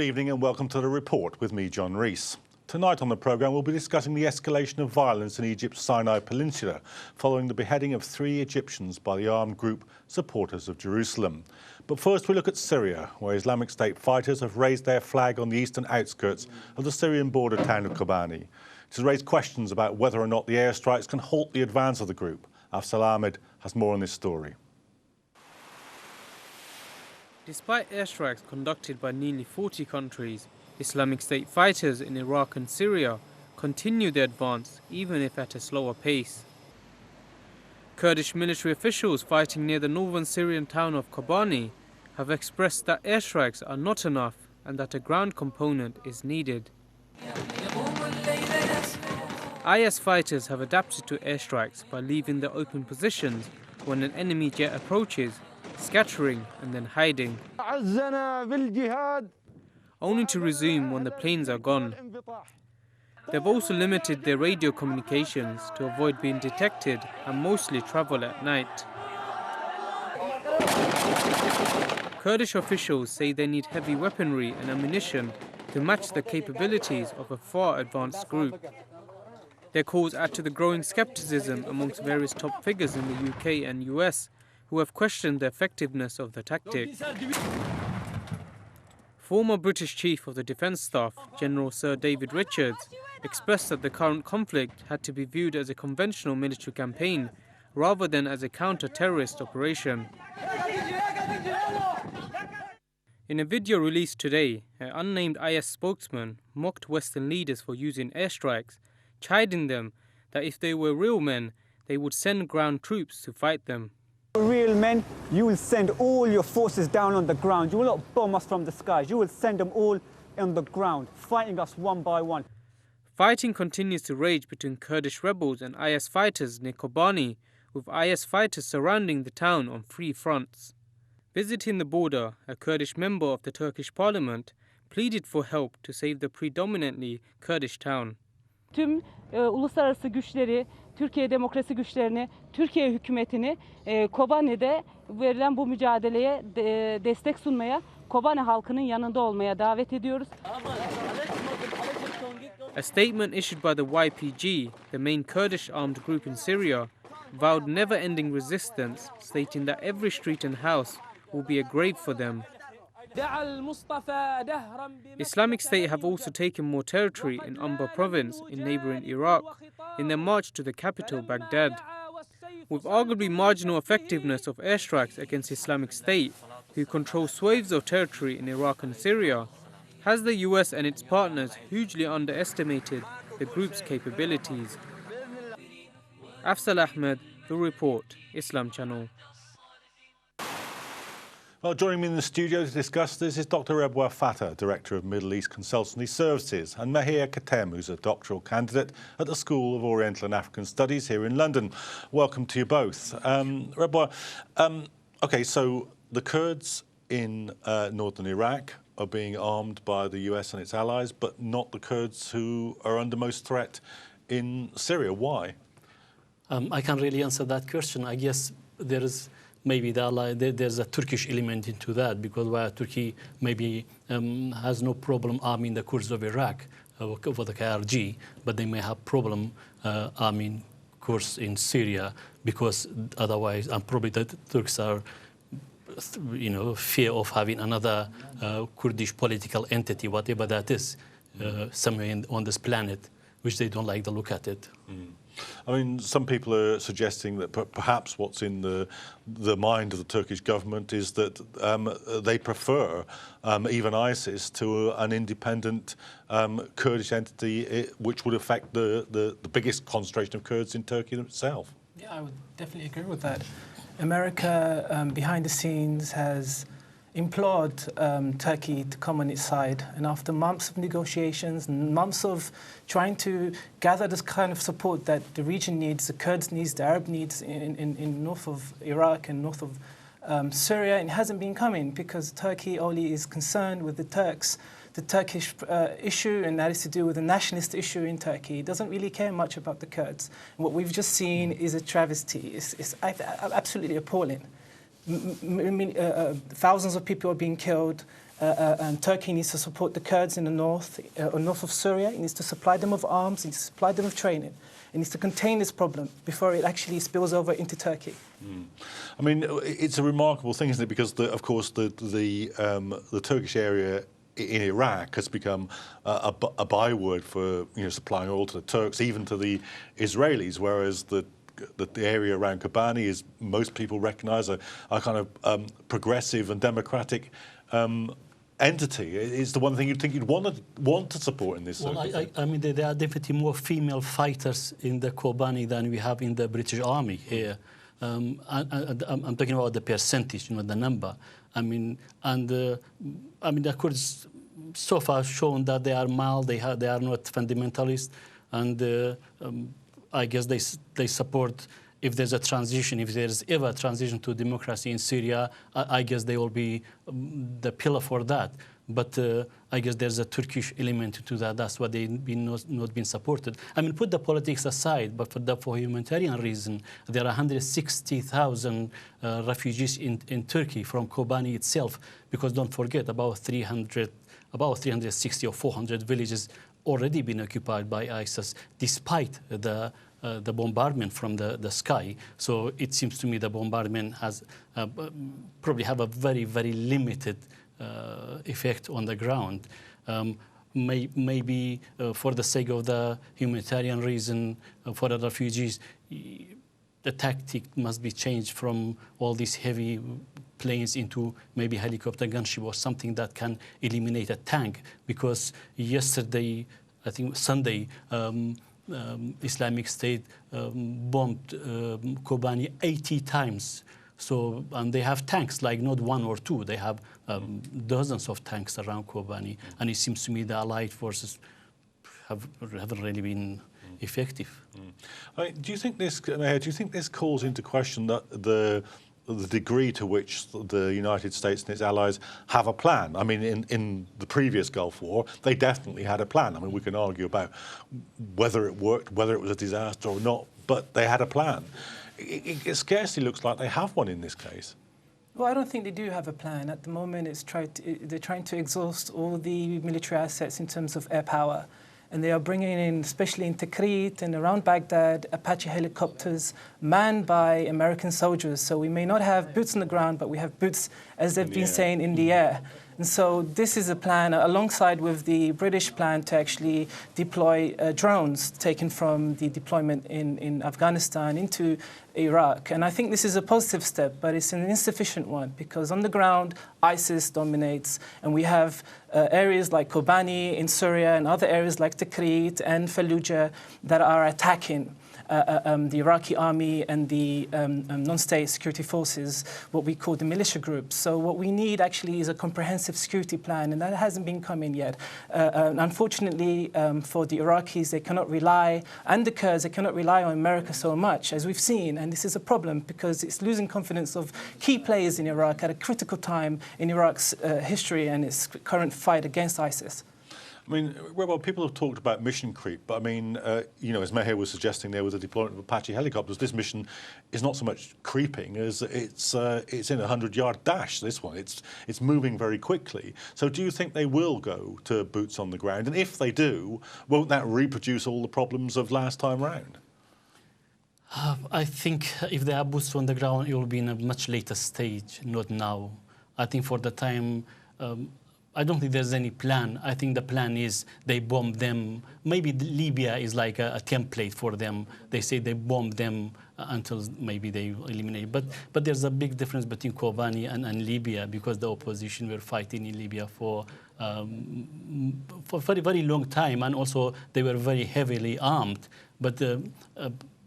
Good evening and welcome to The Report with me, John Rees. Tonight on the programme we'll be discussing the escalation of violence in Egypt's Sinai Peninsula following the beheading of 3 Egyptians by the armed group Supporters of Jerusalem. But first we look at Syria, where Islamic State fighters have raised their flag on the eastern outskirts of the Syrian border town of Kobani. It has raised questions about whether or not the airstrikes can halt the advance of the group. Afsal Ahmed has more on this story. Despite airstrikes conducted by nearly 40 countries, Islamic State fighters in Iraq and Syria continue their advance, even if at a slower pace. Kurdish military officials fighting near the northern Syrian town of Kobani have expressed that airstrikes are not enough and that a ground component is needed. IS fighters have adapted to airstrikes by leaving their open positions when an enemy jet approaches, scattering and then hiding, only to resume when the planes are gone. They've also limited their radio communications to avoid being detected and mostly travel at night. Kurdish officials say they need heavy weaponry and ammunition to match the capabilities of a far advanced group. Their calls add to the growing skepticism amongst various top figures in the UK and US who have questioned the effectiveness of the tactic. Former British Chief of the Defence Staff, General Sir David Richards, expressed that the current conflict had to be viewed as a conventional military campaign rather than as a counter-terrorist operation. In a video released today, an unnamed IS spokesman mocked Western leaders for using airstrikes, chiding them that if they were real men, they would send ground troops to fight them. Real men, you will send all your forces down on the ground. You will not bomb us from the skies. You will send them all on the ground, fighting us one by one. Fighting continues to rage between Kurdish rebels and IS fighters near Kobani, with IS fighters surrounding the town on 3 fronts. Visiting the border, a Kurdish member of the Turkish parliament pleaded for help to save the predominantly Kurdish town. Tüm uluslararası güçleri, Türkiye demokrasi güçlerini, Türkiye hükümetini Kobane'de verilen bu mücadeleye destek sunmaya, Kobane halkının yanında olmaya davet ediyoruz. A statement issued by the YPG, the main Kurdish armed group in Syria, vowed never-ending resistance, stating that every street and house will be a grave for them. Islamic State have also taken more territory in Anbar province in neighbouring Iraq in their march to the capital, Baghdad. With arguably marginal effectiveness of airstrikes against Islamic State, who control swathes of territory in Iraq and Syria, has the US and its partners hugely underestimated the group's capabilities? Afsal Ahmed, The Report, Islam Channel. Well, joining me in the studio to discuss this is Dr. Rebwar Fatah, Director of Middle East Consultancy Services, and Mehiyar Kathem, who's a doctoral candidate at the School of Oriental and African Studies here in London. Welcome to you both. Rebwar, OK, so the Kurds in northern Iraq are being armed by the US and its allies, but not the Kurds who are under most threat in Syria. Why? I can't really answer that question. I guess there is maybe there's a Turkish element into that, because while Turkey maybe has no problem arming the Kurds of Iraq for the KRG, but they may have problem arming Kurds in Syria, because otherwise, and probably the Turks are, fear of having another Kurdish political entity, whatever that is, somewhere on this planet, which they don't like the look at it. I mean, some people are suggesting that perhaps what's in the mind of the Turkish government is that they prefer even ISIS to an independent Kurdish entity, which would affect the biggest concentration of Kurds in Turkey itself. Yeah, I would definitely agree with that. America, behind the scenes, has implored Turkey to come on its side, and after months of negotiations and months of trying to gather this kind of support that the region needs, the Kurds needs, the Arab needs in north of Iraq and north of Syria, it hasn't been coming because Turkey only is concerned with the Turkish issue, and that is to do with the nationalist issue in Turkey. It doesn't really care much about the Kurds. And what we've just seen is a travesty. It's absolutely appalling. Thousands of people are being killed. and Turkey needs to support the Kurds in the north of Syria. It needs to supply them with arms. It needs to supply them with training. It needs to contain this problem before it actually spills over into Turkey. I mean, it's a remarkable thing, isn't it? Because, of course, the Turkish area in Iraq has become a byword for supplying oil to the Turks, even to the Israelis, whereas the area around Kobani is, most people recognise, a kind of progressive and democratic entity. It's the one thing you'd think you'd want to support in this. Well, I mean, there are definitely more female fighters in the Kobani than we have in the British Army here. I'm talking about the percentage, the number. I mean, and the Kurds so far shown that they are mild, they are not fundamentalist, and I guess they support. If there's a transition, if there's ever a transition to democracy in Syria, I guess they will be the pillar for that. But I guess there's a Turkish element to that. That's why they've not been supported. I mean, put the politics aside, but for humanitarian reason, there are 160,000 refugees in Turkey from Kobani itself. Because don't forget, about 360 or 400 villages already been occupied by ISIS, despite the bombardment from the sky. So it seems to me the bombardment has probably have a very, very limited effect on the ground. Maybe for the sake of the humanitarian reason for the refugees, the tactic must be changed from all these heavy planes into maybe helicopter gunship or something that can eliminate a tank. Because yesterday, I think Sunday, Islamic State bombed Kobani 80 times. So, and they have tanks, like not one or two. They have dozens of tanks around Kobani. And it seems to me the Allied forces haven't really been effective. I mean, do you think this calls into question that the degree to which the United States and its allies have a plan? I mean, in the previous Gulf War, they definitely had a plan. I mean, we can argue about whether it worked, whether it was a disaster or not, but they had a plan. It scarcely looks like they have one in this case. Well, I don't think they do have a plan. At the moment, they're trying to exhaust all the military assets in terms of air power. And they are bringing in, especially in Tikrit and around Baghdad, Apache helicopters manned by American soldiers. So we may not have boots on the ground, but we have boots, as they've been saying, in the air. And so this is a plan alongside with the British plan to actually deploy drones taken from the deployment in Afghanistan into Iraq. And I think this is a positive step, but it's an insufficient one because on the ground, ISIS dominates, and we have areas like Kobani in Syria and other areas like Tikrit and Fallujah that are attacking the Iraqi army and the non-state security forces, what we call the militia groups. So what we need actually is a comprehensive security plan, and that hasn't been coming yet. Unfortunately, for the Iraqis, they cannot rely, and the Kurds, they cannot rely on America so much, as we've seen, and this is a problem because it's losing confidence of key players in Iraq at a critical time in Iraq's history and its current fight against ISIS. I mean, well, people have talked about mission creep, but I mean, as Mehiyar was suggesting there with the deployment of Apache helicopters, this mission is not so much creeping as it's in a 100-yard dash, this one. It's moving very quickly. So do you think they will go to boots on the ground? And if they do, won't that reproduce all the problems of last time round? I think if they are boots on the ground, it will be in a much later stage, not now. I think for the time... I don't think there's any plan. I think the plan is they bomb them. Maybe Libya is like a template for them. They say they bomb them until maybe they eliminate. But there's a big difference between Kobani and Libya because the opposition were fighting in Libya for a very, very long time. And also they were very heavily armed. But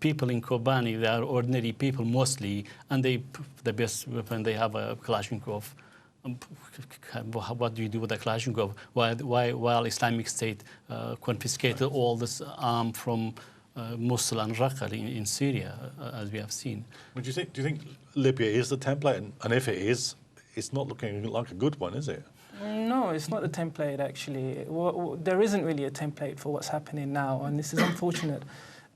people in Kobani, they are ordinary people mostly. And the best weapon, they have a Kalashnikov. What do you do with a Kalashnikov? While Islamic State confiscated all this arms from Mosul and Raqqa in Syria, as we have seen. Well, do you think Libya is the template? And if it is, it's not looking like a good one, is it? No, it's not a template, actually. There isn't really a template for what's happening now, and this is unfortunate.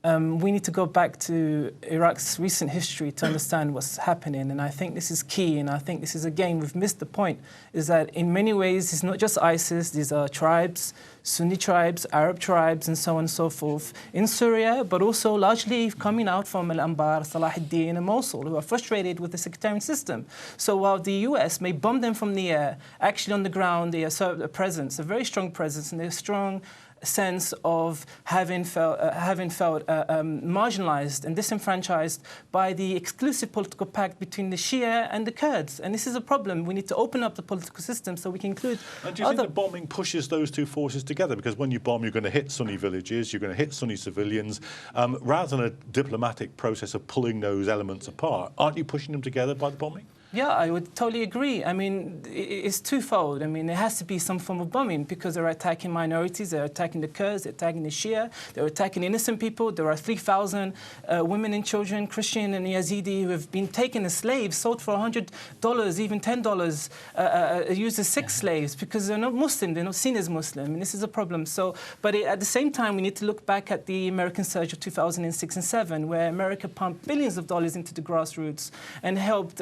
we need to go back to Iraq's recent history to understand what's happening. And I think this is key. And I think this is, again, we've missed the point, is that in many ways, it's not just ISIS. These are tribes, Sunni tribes, Arab tribes, and so on and so forth in Syria, but also largely coming out from Al-Anbar, Salah ad-Din, and Mosul, who are frustrated with the sectarian system. So while the US may bomb them from the air, actually on the ground, they assert a presence, a very strong presence, and they're strong sense of having felt marginalized and disenfranchised by the exclusive political pact between the Shia and the Kurds. And this is a problem. We need to open up the political system so we can include And do you think the bombing pushes those two forces together? Because when you bomb, you're going to hit Sunni villages, you're going to hit Sunni civilians. Rather than a diplomatic process of pulling those elements apart, aren't you pushing them together by the bombing? Yeah, I would totally agree. I mean, it's twofold. I mean, there has to be some form of bombing because they're attacking minorities, they're attacking the Kurds, they're attacking the Shia, they're attacking innocent people. There are 3,000 women and children, Christian and Yazidi, who have been taken as slaves, sold for $100, even $10, used as sex slaves because they're not Muslim, they're not seen as Muslim. And this is a problem. So, but at the same time, we need to look back at the American surge of 2006 and 7, where America pumped billions of dollars into the grassroots and helped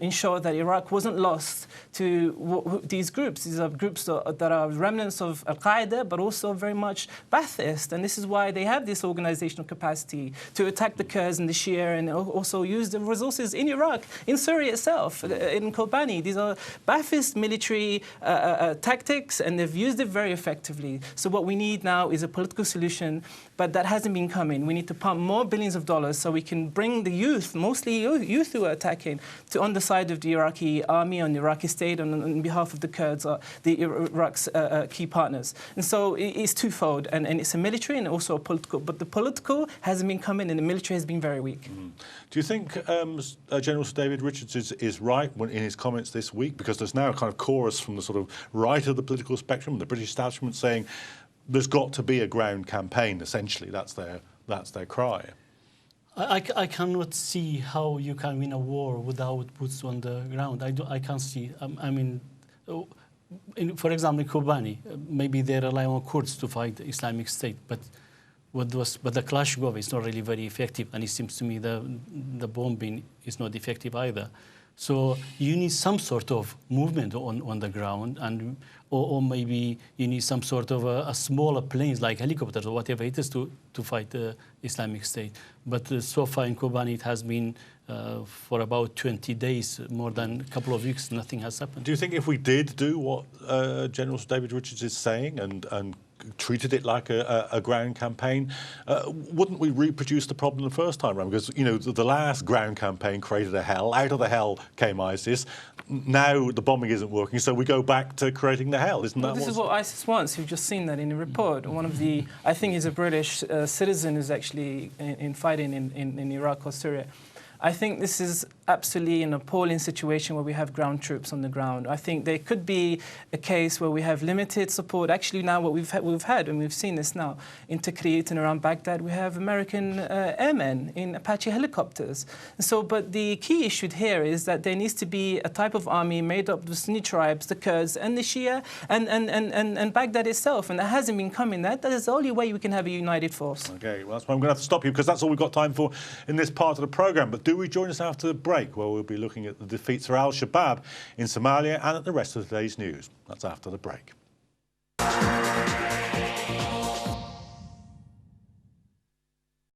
ensure that Iraq wasn't lost to these groups. These are groups that are remnants of Al-Qaeda, but also very much Ba'athist. And this is why they have this organizational capacity to attack the Kurds and the Shia and also use the resources in Iraq, in Syria itself, in Kobani. These are Ba'athist military tactics, and they've used it very effectively. So what we need now is a political solution, but that hasn't been coming. We need to pump more billions of dollars so we can bring the youth, mostly youth who are attacking, on the side of the Iraqi army, on the Iraqi state, on behalf of the Kurds, the Iraq's key partners. And so it's twofold, and it's a military and also a political. But the political hasn't been coming, and the military has been very weak. Do you think General Sir David Richards is right in his comments this week? Because there's now a kind of chorus from the sort of right of the political spectrum, the British establishment, saying there's got to be a ground campaign. Essentially, that's their cry. I cannot see how you can win a war without boots on the ground. I can't see. I mean, for example, in Kobani, maybe they rely on Kurds to fight the Islamic State, but the Kalashnikov is not really very effective, and it seems to me the bombing is not effective either. So you need some sort of movement on the ground, and or maybe you need some sort of a smaller planes like helicopters or whatever it is to fight the Islamic State. But so far in Kobani it has been for about 20 days, more than a couple of weeks, nothing has happened. Do you think if we did do what General Sir David Richards is saying and treated it like a ground campaign, wouldn't we reproduce the problem the first time around? Because, you know, the last ground campaign created a hell. Out of the hell came ISIS. Now the bombing isn't working, so we go back to creating the hell, isn't that? Well, this is what ISIS wants. You've just seen that in a report. One of the, I think he's a British citizen who's actually in fighting in Iraq or Syria. I think this is absolutely an appalling situation where we have ground troops on the ground. I think there could be a case where we have limited support. Actually, now what we've had, and we've seen this now, in Tikrit and around Baghdad, we have American airmen in Apache helicopters. And so, but the key issue here is that there needs to be a type of army made up of the Sunni tribes, the Kurds, and the Shia, and Baghdad itself. And that hasn't been coming. That is the only way we can have a united force. Okay, well, that's why I'm going to have to stop you, because that's all we've got time for in this part of the programme. But do rejoin us after the break, where we'll be looking at the defeats of Al-Shabaab in Somalia and at the rest of today's news. That's after the break.